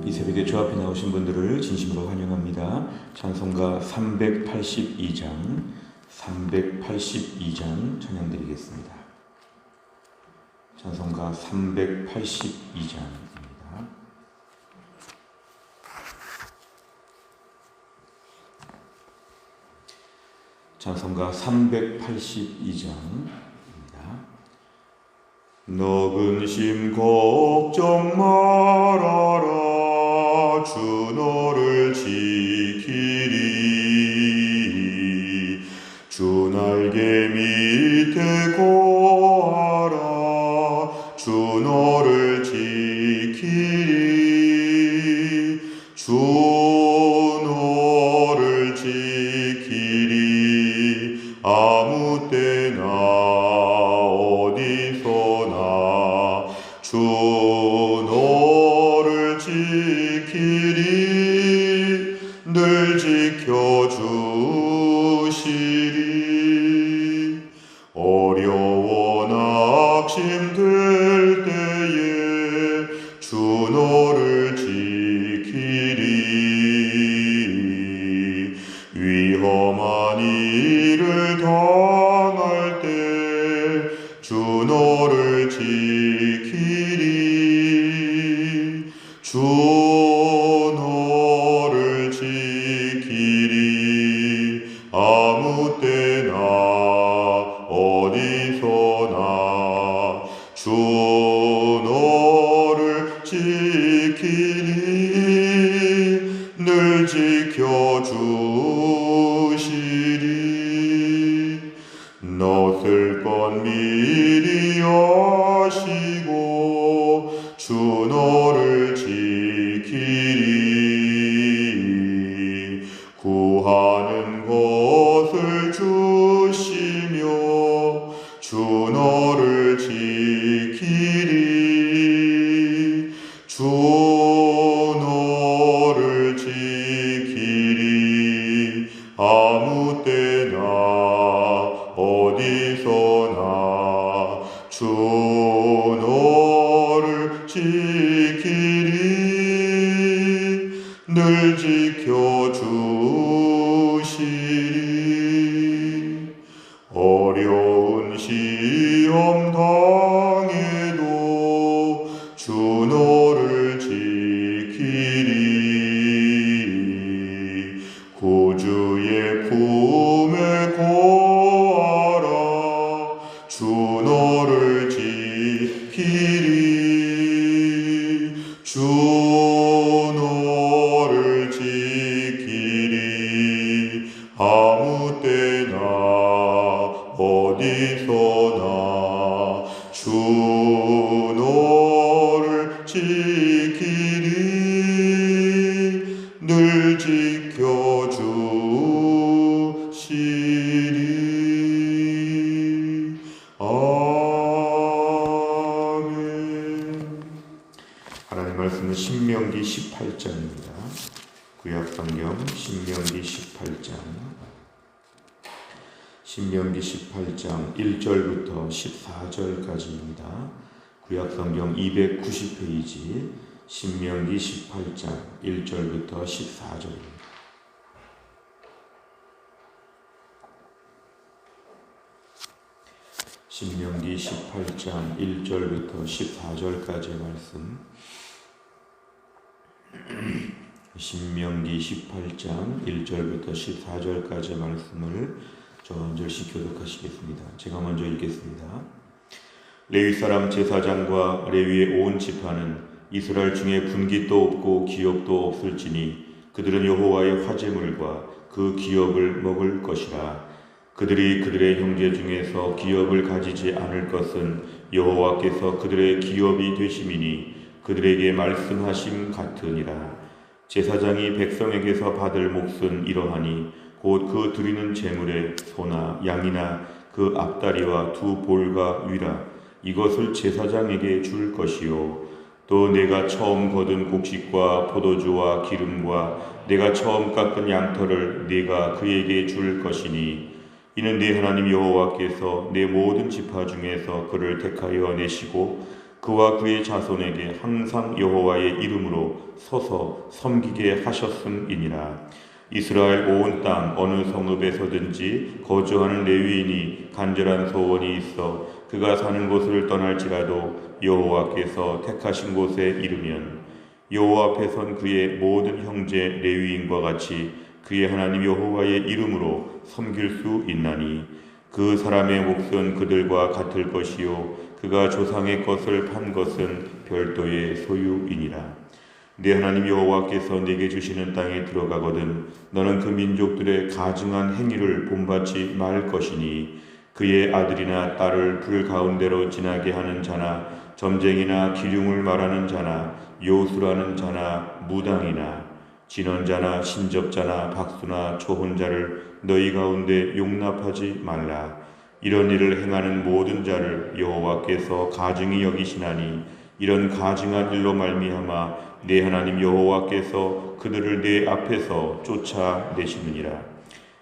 이 새벽에 주 앞에 나오신 분들을 진심으로 환영합니다. 찬송가 382장 찬양 드리겠습니다. 찬송가 382장입니다. 찬송가 382장입니다. 너 근심 걱정 말아라. 주 너를 지키리. 주 날개 밑에 거하라. 주 너를 지키리. 주 너를 지키리. 아무 때나 어디서나 주 너를 지키리. 늘 지켜주시리. 어려워 낙심될 때에 주 너를 지키리. 위험한 일을 당할 때 주 너를 지키리. 주 너를 지키리. 아무 때나 어디서나 주 너를 지키리. 늘 지켜주시리. 너 쓸 것 미리 아시고 주 너를 지키리. 구하는 것을 주시며 주 너를 지키리. 주 너를 지키리. 아무 때나 어디서나 주 너를 지키리. 늘 지켜주시리. 어려운 시험 당해도 주 너를 지키리. 구주의 품에 거하라. 주 너를 지키리. 주 너를 지키리. 아무 때나 어디서나 주 너를 지키리. 늘 지켜주시리. 아멘. 하나님 말씀은 신명기 18장입니다. 구약성경 신명기 18장 1절부터 14절까지입니다. 구약성경 290페이지 신명기 18장 1절부터 14절입니다. 신명기 18장 1절부터 14절까지의 말씀. 신명기 18장 1절부터 14절까지의 말씀을 전절씩 교독하시겠습니다. 제가 먼저 읽겠습니다. 레위 사람 제사장과 레위의 온 지파는 이스라엘 중에 분깃도 없고 기업도 없을지니 그들은 여호와의 화제물과 그 기업을 먹을 것이라. 그들이 그들의 형제 중에서 기업을 가지지 않을 것은 여호와께서 그들의 기업이 되심이니 그들에게 말씀하심 같으니라. 제사장이 백성에게서 받을 몫은 이러하니 곧 그 드리는 제물에 소나 양이나 그 앞다리와 두 볼과 위라 이것을 제사장에게 줄 것이요. 또 내가 처음 거둔 곡식과 포도주와 기름과 내가 처음 깎은 양털을 네가 그에게 줄 것이니 이는 네 하나님 여호와께서 내 모든 지파 중에서 그를 택하여 내시고 그와 그의 자손에게 항상 여호와의 이름으로 서서 섬기게 하셨음이니라. 이스라엘 온 땅 어느 성읍에서든지 거주하는 레위인이 간절한 소원이 있어 그가 사는 곳을 떠날지라도 여호와께서 택하신 곳에 이르면 여호와 앞에 선 그의 모든 형제 레위인과 같이 그의 하나님 여호와의 이름으로 섬길 수 있나니 그 사람의 몫은 그들과 같을 것이요 그가 조상의 것을 판 것은 별도의 소유이니라. 내 하나님 여호와께서 네게 주시는 땅에 들어가거든 너는 그 민족들의 가증한 행위를 본받지 말 것이니 그의 아들이나 딸을 불 가운데로 지나게 하는 자나 점쟁이나 기륭을 말하는 자나 요술하는 자나 무당이나 진언자나 신접자나 박수나 초혼자를 너희 가운데 용납하지 말라. 이런 일을 행하는 모든 자를 여호와께서 가증히 여기시나니 이런 가증한 일로 말미암아 내 하나님 여호와께서 그들을 내 앞에서 쫓아내시느니라.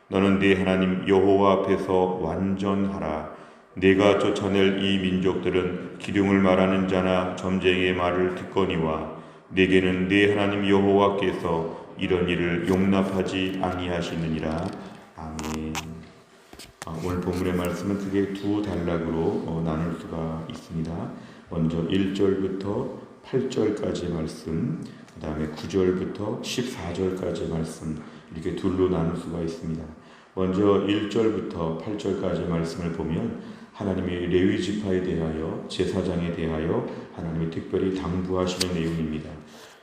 너는 네 하나님 여호와 앞에서 완전하라. 네가 쫓아낼 이 민족들은 기륭을 말하는 자나 점쟁이의 말을 듣거니와 네게는 네 하나님 여호와께서 이런 일을 용납하지 아니하시느니라. 아멘. 오늘 본문의 말씀은 크게 두 단락으로 나눌 수가 있습니다. 먼저 1절부터 8절까지의 말씀, 그 다음에 9절부터 14절까지의 말씀, 이렇게 둘로 나눌 수가 있습니다. 먼저 1절부터 8절까지의 말씀을 보면 하나님의 레위 지파에 대하여, 제사장에 대하여 하나님이 특별히 당부하시는 내용입니다.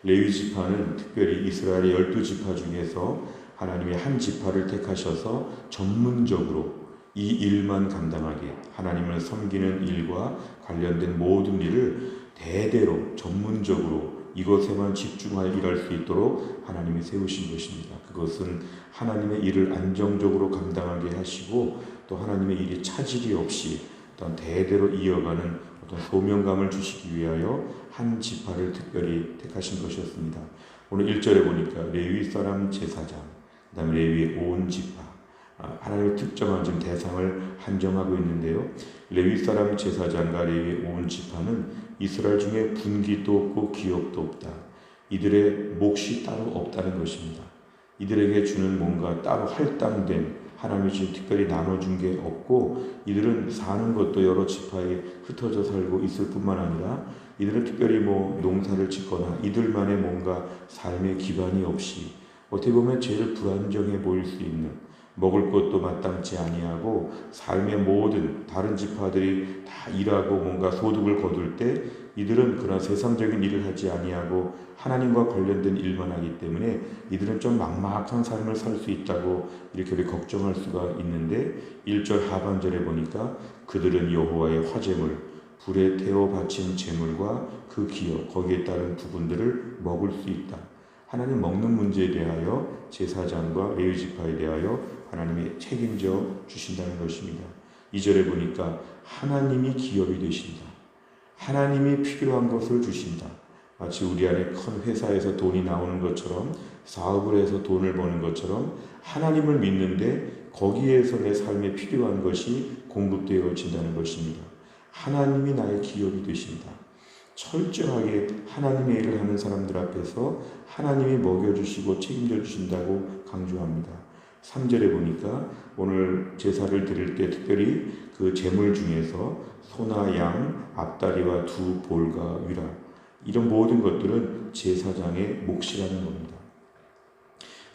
레위 지파는 특별히 이스라엘의 12지파 중에서 하나님의 한 지파를 택하셔서 전문적으로 이 일만 감당하게, 하나님을 섬기는 일과 관련된 모든 일을 대대로 전문적으로 이것에만 집중하여 일할 수 있도록 하나님이 세우신 것입니다. 그것은 하나님의 일을 안정적으로 감당하게 하시고 또 하나님의 일이 차질이 없이 어떤 대대로 이어가는 어떤 소명감을 주시기 위하여 한 지파를 특별히 택하신 것이었습니다. 오늘 1절에 보니까 레위 사람 제사장, 그 다음에 레위의 온 지파, 하나님의 특정한 지금 대상을 한정하고 있는데요. 레위 사람 제사장과 레위의 온 지파는 이스라엘 중에 분기도 없고 기업도 없다. 이들의 몫이 따로 없다는 것입니다. 이들에게 주는 뭔가 따로 할당된 하나님이 지금 특별히 나눠준 게 없고 이들은 사는 것도 여러 지파에 흩어져 살고 있을 뿐만 아니라 이들은 특별히 농사를 짓거나 이들만의 뭔가 삶의 기반이 없이 어떻게 보면 제일 불안정해 보일 수 있는 먹을 것도 마땅치 아니하고 삶의 모든 다른 지파들이 다 일하고 뭔가 소득을 거둘 때 이들은 그런 세상적인 일을 하지 아니하고 하나님과 관련된 일만 하기 때문에 이들은 좀 막막한 삶을 살 수 있다고 이렇게 우리 걱정할 수가 있는데 1절 하반절에 보니까 그들은 여호와의 화제물, 불에 태워 바친 제물과 그 기업, 거기에 따른 부분들을 먹을 수 있다. 하나님 먹는 문제에 대하여 제사장과 레위 지파에 대하여 하나님이 책임져 주신다는 것입니다. 2절에 보니까 하나님이 기업이 되신다. 하나님이 필요한 것을 주신다. 마치 우리 안에 큰 회사에서 돈이 나오는 것처럼 사업을 해서 돈을 버는 것처럼 하나님을 믿는데 거기에서 내 삶에 필요한 것이 공급되어진다는 것입니다. 하나님이 나의 기업이 되신다. 철저하게 하나님의 일을 하는 사람들 앞에서 하나님이 먹여주시고 책임져 주신다고 강조합니다. 3절에 보니까 오늘 제사를 드릴 때 특별히 그 제물 중에서 소나 양, 앞다리와 두 볼과 위라 이런 모든 것들은 제사장의 몫이라는 겁니다.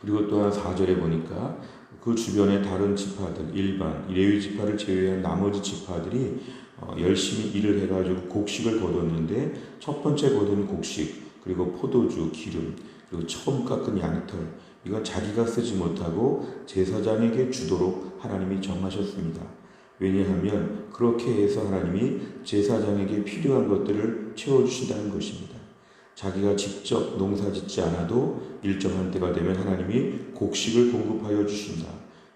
그리고 또한 4절에 보니까 그 주변의 다른 지파들, 일반 레위 지파를 제외한 나머지 지파들이 열심히 일을 해가지고 곡식을 거뒀는데 첫 번째 거둔 곡식, 그리고 포도주, 기름, 그리고 처음 깎은 양털, 이건 자기가 쓰지 못하고 제사장에게 주도록 하나님이 정하셨습니다. 왜냐하면 그렇게 해서 하나님이 제사장에게 필요한 것들을 채워주신다는 것입니다. 자기가 직접 농사짓지 않아도 일정한 때가 되면 하나님이 곡식을 공급하여 주신다.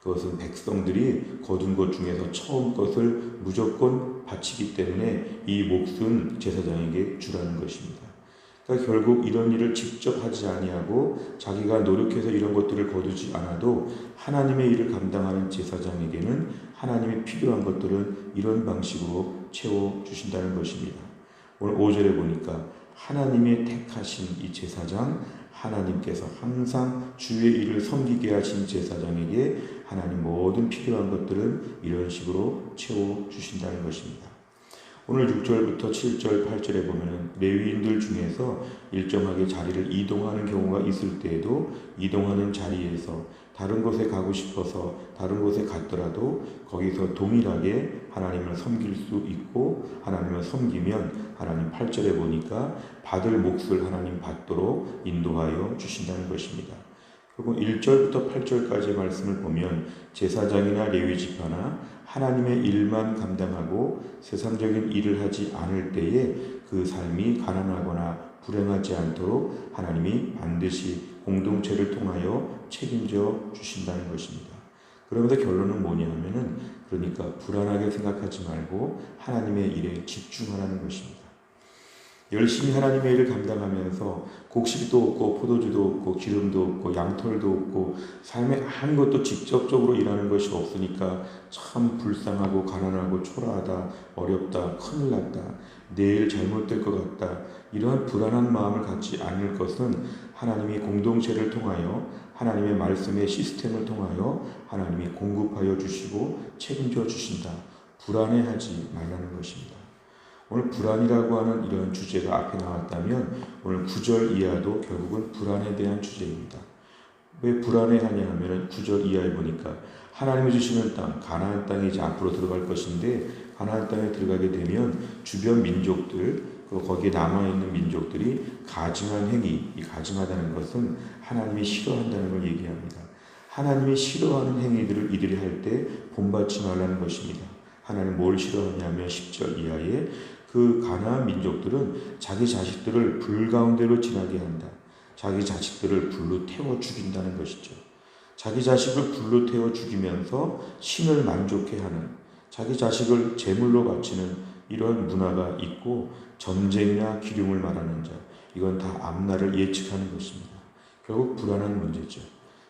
그것은 백성들이 거둔 것 중에서 처음 것을 무조건 바치기 때문에 이 몫은 제사장에게 주라는 것입니다. 그러니까 결국 이런 일을 직접 하지 아니하고 자기가 노력해서 이런 것들을 거두지 않아도 하나님의 일을 감당하는 제사장에게는 하나님이 필요한 것들은 이런 방식으로 채워주신다는 것입니다. 오늘 5절에 보니까 하나님의 택하신 이 제사장, 하나님께서 항상 주의 일을 섬기게 하신 제사장에게 하나님 모든 필요한 것들은 이런 식으로 채워주신다는 것입니다. 오늘 6절부터 7절, 8절에 보면 레위인들 중에서 일정하게 자리를 이동하는 경우가 있을 때에도 이동하는 자리에서 다른 곳에 가고 싶어서 다른 곳에 갔더라도 거기서 동일하게 하나님을 섬길 수 있고 하나님을 섬기면 하나님 8절에 보니까 받을 몫을 하나님 받도록 인도하여 주신다는 것입니다. 그리고 1절부터 8절까지의 말씀을 보면 제사장이나 레위지파나 하나님의 일만 감당하고 세상적인 일을 하지 않을 때에 그 삶이 가난하거나 불행하지 않도록 하나님이 반드시 공동체를 통하여 책임져 주신다는 것입니다. 그러면서 결론은 뭐냐 하면은 그러니까 불안하게 생각하지 말고 하나님의 일에 집중하라는 것입니다. 열심히 하나님의 일을 감당하면서 곡식도 없고 포도주도 없고 기름도 없고 양털도 없고 삶에 아무것도 직접적으로 일하는 것이 없으니까 참 불쌍하고 가난하고 초라하다, 어렵다, 큰일 났다, 내일 잘못될 것 같다, 이러한 불안한 마음을 갖지 않을 것은 하나님이 공동체를 통하여 하나님의 말씀의 시스템을 통하여 하나님이 공급하여 주시고 책임져 주신다. 불안해하지 말라는 것입니다. 오늘 불안이라고 하는 이런 주제가 앞에 나왔다면 오늘 9절 이하도 결국은 불안에 대한 주제입니다. 왜 불안해하냐 하면 9절 이하에 보니까 하나님이 주시는 땅, 가나안 땅에 이제 앞으로 들어갈 것인데 가나안 땅에 들어가게 되면 주변 민족들, 거기에 남아있는 민족들이 가증한 행위, 이 가증하다는 것은 하나님이 싫어한다는 걸 얘기합니다. 하나님이 싫어하는 행위들을 이들이 할 때 본받지 말라는 것입니다. 하나님 뭘 싫어하냐면 10절 이하에 그 가나안 민족들은 자기 자식들을 불 가운데로 지나게 한다. 자기 자식들을 불로 태워 죽인다는 것이죠. 자기 자식을 불로 태워 죽이면서 신을 만족해 하는, 자기 자식을 제물로 바치는 이런 문화가 있고 전쟁이나 기름을 말하는 자, 이건 다 앞날을 예측하는 것입니다. 결국 불안한 문제죠.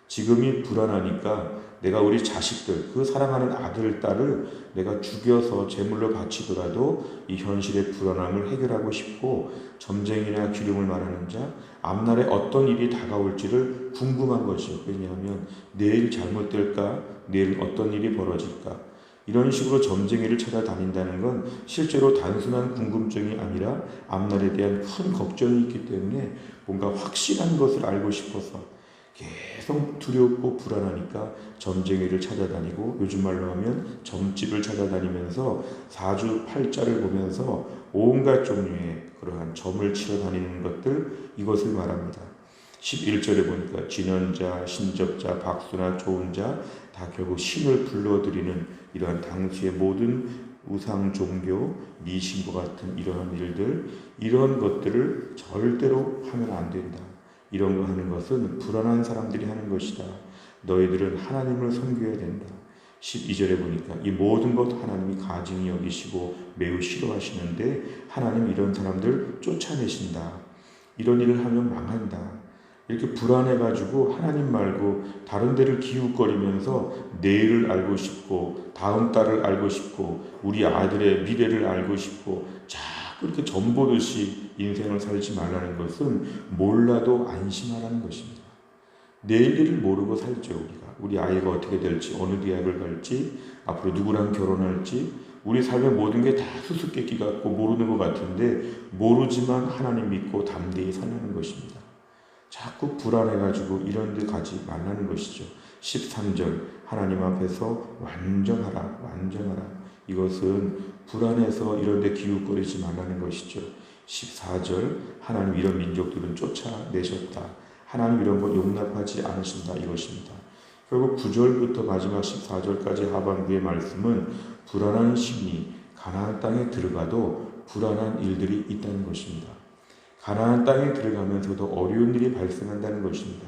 지금이 불안하니까 내가 우리 자식들, 그 사랑하는 아들, 딸을 내가 죽여서 제물로 바치더라도 이 현실의 불안함을 해결하고 싶고 전쟁이나 기름을 말하는 자, 앞날에 어떤 일이 다가올지를 궁금한 것이요. 왜냐하면 내일 잘못될까? 내일 어떤 일이 벌어질까? 이런 식으로 점쟁이를 찾아다닌다는 건 실제로 단순한 궁금증이 아니라 앞날에 대한 큰 걱정이 있기 때문에 뭔가 확실한 것을 알고 싶어서 계속 두렵고 불안하니까 점쟁이를 찾아다니고 요즘 말로 하면 점집을 찾아다니면서 사주팔자를 보면서 온갖 종류의 그러한 점을 치러 다니는 것들, 이것을 말합니다. 11절에 보니까 진언자, 신접자, 박수나 좋은 자, 다 결국 신을 불러들이는 이러한 당시의 모든 우상 종교, 미신과 같은 이러한 일들, 이런 것들을 절대로 하면 안 된다. 이런 거 하는 것은 불안한 사람들이 하는 것이다. 너희들은 하나님을 섬겨야 된다. 12절에 보니까 이 모든 것 하나님이 가증히 여기시고 매우 싫어하시는데 하나님 이런 사람들 쫓아내신다. 이런 일을 하면 망한다. 이렇게 불안해가지고 하나님 말고 다른 데를 기웃거리면서 내일을 알고 싶고 다음 달을 알고 싶고 우리 아들의 미래를 알고 싶고 그렇게 점보듯이 인생을 살지 말라는 것은 몰라도 안심하라는 것입니다. 내일 일을 모르고 살죠. 우리 아이가 어떻게 될지, 어느 대학을 갈지, 앞으로 누구랑 결혼할지, 우리 삶의 모든 게 다 수수께끼 같고 모르는 것 같은데 모르지만 하나님 믿고 담대히 살라는 것입니다. 자꾸 불안해가지고 이런 데 가지 말라는 것이죠. 13절 하나님 앞에서 완전하라, 완전하라. 이것은 불안해서 이런 데 기웃거리지 말라는 것이죠. 14절 하나님 이런 민족들은 쫓아내셨다. 하나님 이런 것 용납하지 않으신다. 이것입니다. 결국 9절부터 마지막 14절까지 하반부의 말씀은 불안한 심리, 가나안 땅에 들어가도 불안한 일들이 있다는 것입니다. 가나안 땅에 들어가면서도 어려운 일이 발생한다는 것입니다.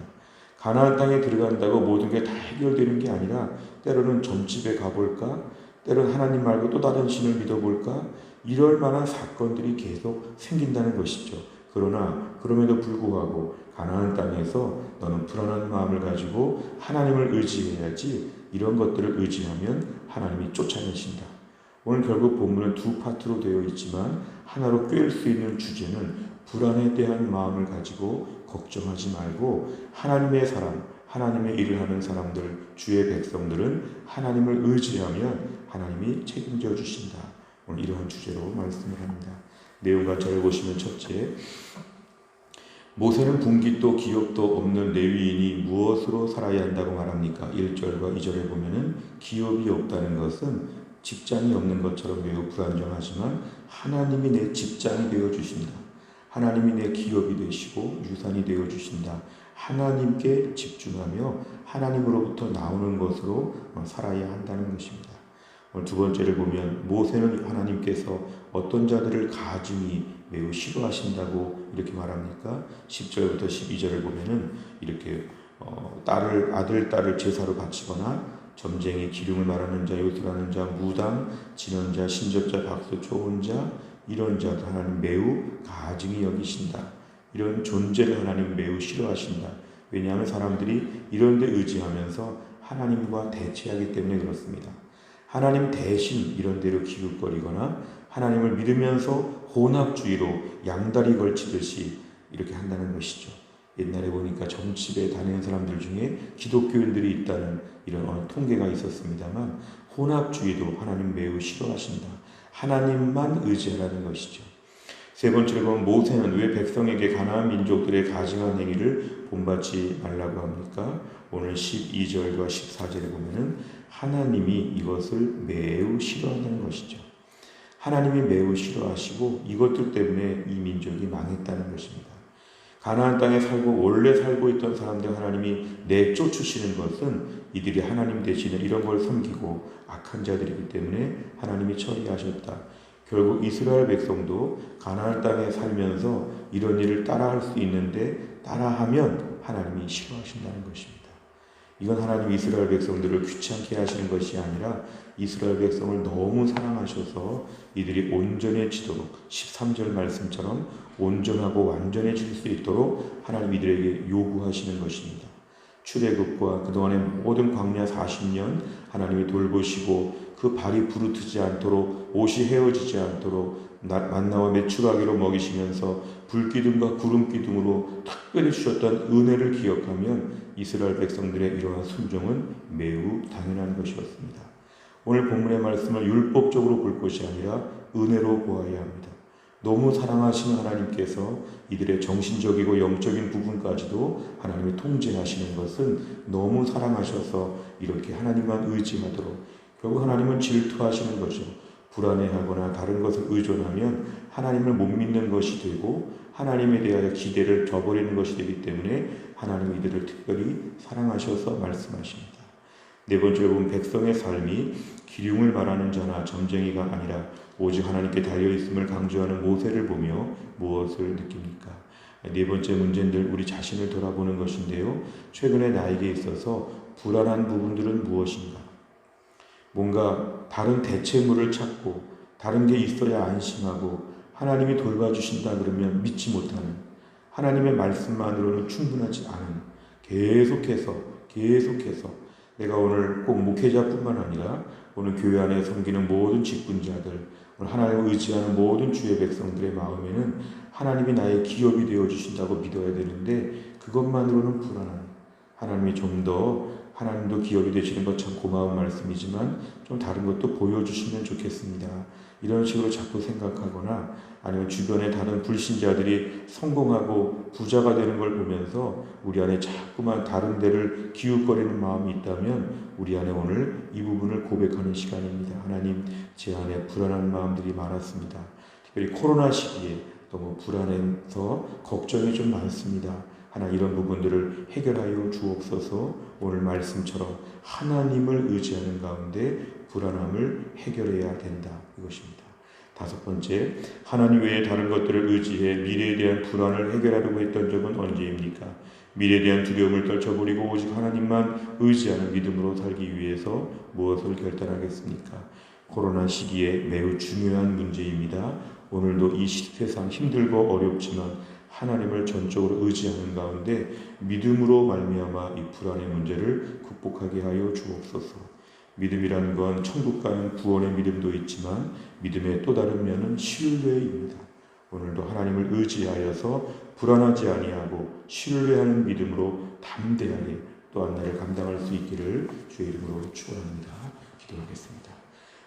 가나안 땅에 들어간다고 모든 게 다 해결되는 게 아니라 때로는 점집에 가볼까? 때로는 하나님 말고 또 다른 신을 믿어볼까? 이럴 만한 사건들이 계속 생긴다는 것이죠. 그러나 그럼에도 불구하고 가나안 땅에서 너는 불안한 마음을 가지고 하나님을 의지해야지 이런 것들을 의지하면 하나님이 쫓아내신다. 오늘 결국 본문은 두 파트로 되어 있지만 하나로 꿰을 수 있는 주제는 불안에 대한 마음을 가지고 걱정하지 말고 하나님의 사람, 하나님의 일을 하는 사람들, 주의 백성들은 하나님을 의지하면 하나님이 책임져 주신다. 오늘 이러한 주제로 말씀을 합니다. 내용 같이를 보시면 첫째, 모세는 분깃도 기업도 없는 레위인이 무엇으로 살아야 한다고 말합니까? 1절과 2절에 보면은 기업이 없다는 것은 직장이 없는 것처럼 매우 불안정하지만 하나님이 내 직장이 되어주신다. 하나님이 내 기업이 되시고 유산이 되어주신다. 하나님께 집중하며 하나님으로부터 나오는 것으로 살아야 한다는 것입니다. 오늘 두 번째를 보면 모세는 하나님께서 어떤 자들을 가증히 매우 싫어하신다고 이렇게 말합니까? 10절부터 12절을 보면은 이렇게 아들, 딸을 제사로 바치거나 점쟁이, 기름을 말하는 자, 요술하는 자, 무당, 진언자, 신접자, 박수, 초혼자, 이런 자들 하나님 매우 가증히 여기신다. 이런 존재를 하나님 매우 싫어하신다. 왜냐하면 사람들이 이런 데 의지하면서 하나님과 대치하기 때문에 그렇습니다. 하나님 대신 이런 데로 기웃거리거나 하나님을 믿으면서 혼합주의로 양다리 걸치듯이 이렇게 한다는 것이죠. 옛날에 보니까 점집에 다니는 사람들 중에 기독교인들이 있다는 이런 통계가 있었습니다만 혼합주의도 하나님 매우 싫어하신다. 하나님만 의지하라는 것이죠. 세 번째로 보면 모세는 왜 백성에게 가나안 민족들의 가증한 행위를 본받지 말라고 합니까? 오늘 12절과 14절에 보면은 하나님이 이것을 매우 싫어한다는 것이죠. 하나님이 매우 싫어하시고 이것들 때문에 이 민족이 망했다는 것입니다. 가나안 땅에 원래 살고 있던 사람들 하나님이 내쫓으시는 것은 이들이 하나님 대신에 이런 걸 섬기고 악한 자들이기 때문에 하나님이 처리하셨다. 결국 이스라엘 백성도 가나안 땅에 살면서 이런 일을 따라할 수 있는데 따라하면 하나님이 싫어하신다는 것입니다. 이건 하나님 이스라엘 백성들을 귀찮게 하시는 것이 아니라 이스라엘 백성을 너무 사랑하셔서 이들이 온전해지도록 13절 말씀처럼 온전하고 완전해질 수 있도록 하나님 이들에게 요구하시는 것입니다. 출애굽과 그동안의 모든 광야 40년 하나님이 돌보시고 그 발이 부르트지 않도록 옷이 헤어지지 않도록 만나와 메추라기로 먹이시면서 불기둥과 구름기둥으로 특별히 주셨던 은혜를 기억하면 이스라엘 백성들의 이러한 순종은 매우 당연한 것이었습니다. 오늘 본문의 말씀을 율법적으로 볼 것이 아니라 은혜로 보아야 합니다. 너무 사랑하시는 하나님께서 이들의 정신적이고 영적인 부분까지도 하나님이 통제하시는 것은 너무 사랑하셔서 이렇게 하나님만 의지하도록 결국 하나님은 질투하시는 거죠. 불안해하거나 다른 것을 의존하면 하나님을 못 믿는 것이 되고 하나님에 대하여 기대를 저버리는 것이 되기 때문에 하나님 이들을 특별히 사랑하셔서 말씀하십니다. 네 번째로 보면 백성의 삶이 기륭을 말하는 자나 점쟁이가 아니라 오직 하나님께 달려있음을 강조하는 모세를 보며 무엇을 느낍니까? 네 번째 문제는 우리 자신을 돌아보는 것인데요. 최근에 나에게 있어서 불안한 부분들은 무엇인가? 뭔가 다른 대체물을 찾고 다른 게 있어야 안심하고 하나님이 돌봐주신다 그러면 믿지 못하는 하나님의 말씀만으로는 충분하지 않은 계속해서 내가 오늘 꼭 목회자뿐만 아니라 오늘 교회 안에 섬기는 모든 직분자들 오늘 하나님을 의지하는 모든 주의 백성들의 마음에는 하나님이 나의 기업이 되어주신다고 믿어야 되는데 그것만으로는 불안한 하나님이 좀 더 하나님도 기업이 되시는 것 참 고마운 말씀이지만 좀 다른 것도 보여주시면 좋겠습니다. 이런 식으로 자꾸 생각하거나 아니면 주변의 다른 불신자들이 성공하고 부자가 되는 걸 보면서 우리 안에 자꾸만 다른 데를 기웃거리는 마음이 있다면 우리 안에 오늘 이 부분을 고백하는 시간입니다. 하나님, 제 안에 불안한 마음들이 많았습니다. 특별히 코로나 시기에 너무 불안해서 걱정이 좀 많습니다. 하나님 이런 부분들을 해결하여 주옵소서. 오늘 말씀처럼 하나님을 의지하는 가운데 불안함을 해결해야 된다. 이것입니다. 다섯 번째, 하나님 외에 다른 것들을 의지해 미래에 대한 불안을 해결하려고 했던 적은 언제입니까? 미래에 대한 두려움을 떨쳐버리고 오직 하나님만 의지하는 믿음으로 살기 위해서 무엇을 결단하겠습니까? 코로나 시기에 매우 중요한 문제입니다. 오늘도 이 세상 힘들고 어렵지만 하나님을 전적으로 의지하는 가운데 믿음으로 말미암아 이 불안의 문제를 극복하게 하여 주옵소서. 믿음이라는 건 천국 가는 구원의 믿음도 있지만 믿음의 또 다른 면은 신뢰입니다. 오늘도 하나님을 의지하여서 불안하지 아니하고 신뢰하는 믿음으로 담대하게 또한 나를 감당할 수 있기를 주의 이름으로 축원합니다. 기도하겠습니다.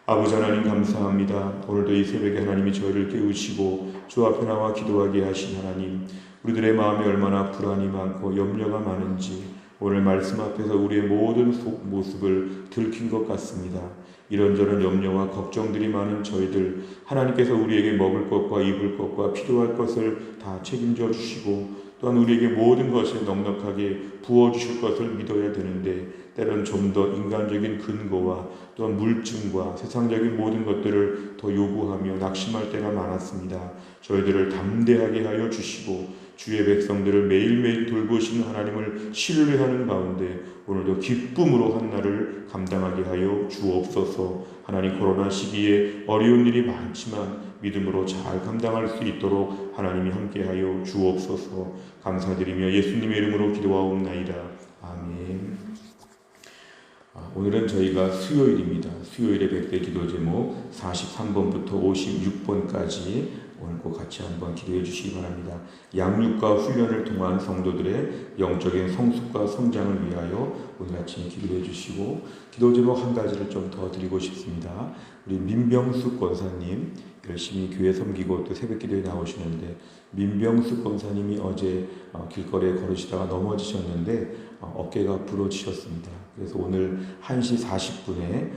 아버지 하나님 감사합니다. 오늘도 이 새벽에 하나님이 저희를 깨우시고 주 앞에 나와 기도하게 하신 하나님, 우리들의 마음에 얼마나 불안이 많고 염려가 많은지 오늘 말씀 앞에서 우리의 모든 속 모습을 들킨 것 같습니다. 이런저런 염려와 걱정들이 많은 저희들, 하나님께서 우리에게 먹을 것과 입을 것과 필요할 것을 다 책임져 주시고 또한 우리에게 모든 것을 넉넉하게 부어주실 것을 믿어야 되는데 때론 좀 더 인간적인 근거와 또한 물증과 세상적인 모든 것들을 더 요구하며 낙심할 때가 많았습니다. 저희들을 담대하게 하여 주시고 주의 백성들을 매일매일 돌보시는 하나님을 신뢰하는 가운데 오늘도 기쁨으로 한 날을 감당하게 하여 주옵소서. 하나님, 코로나 시기에 어려운 일이 많지만 믿음으로 잘 감당할 수 있도록 하나님이 함께하여 주옵소서. 감사드리며 예수님의 이름으로 기도하옵나이다. 아멘. 오늘은 저희가 수요일입니다. 수요일의 백대 기도 제목 43번부터 56번까지 오늘 꼭 같이 한번 기도해 주시기 바랍니다. 양육과 훈련을 통한 성도들의 영적인 성숙과 성장을 위하여 오늘 아침에 기도해 주시고, 기도 제목 한 가지를 좀 더 드리고 싶습니다. 우리 민병숙 권사님 열심히 교회 섬기고 또 새벽 기도에 나오시는데, 민병숙 권사님이 어제 길거리에 걸으시다가 넘어지셨는데 어깨가 부러지셨습니다. 그래서 오늘 1시 40분에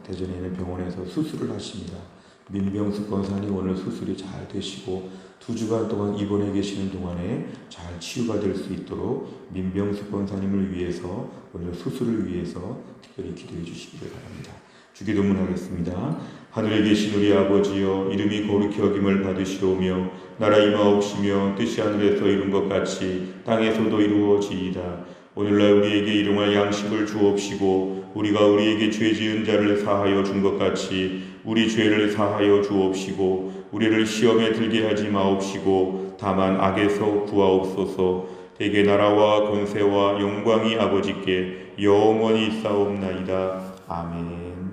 대전에 있는 병원에서 수술을 하십니다. 민병숙 권사님 오늘 수술이 잘 되시고 2주간 동안 입원해 계시는 동안에 잘 치유가 될 수 있도록 민병숙 권사님을 위해서 오늘 수술을 위해서 특별히 기도해 주시기를 바랍니다. 주기도문 하겠습니다. 하늘에 계신 우리 아버지여, 이름이 거룩히 여김을 받으시오며 나라 임하옵시며 뜻이 하늘에서 이룬 것 같이 땅에서도 이루어지이다. 오늘날 우리에게 일용할 양식을 주옵시고 우리가 우리에게 죄 지은 자를 사하여 준 것 같이 우리 죄를 사하여 주옵시고 우리를 시험에 들게 하지 마옵시고 다만 악에서 구하옵소서. 대개 나라와 권세와 영광이 아버지께 영원히 있사옵나이다. 아멘.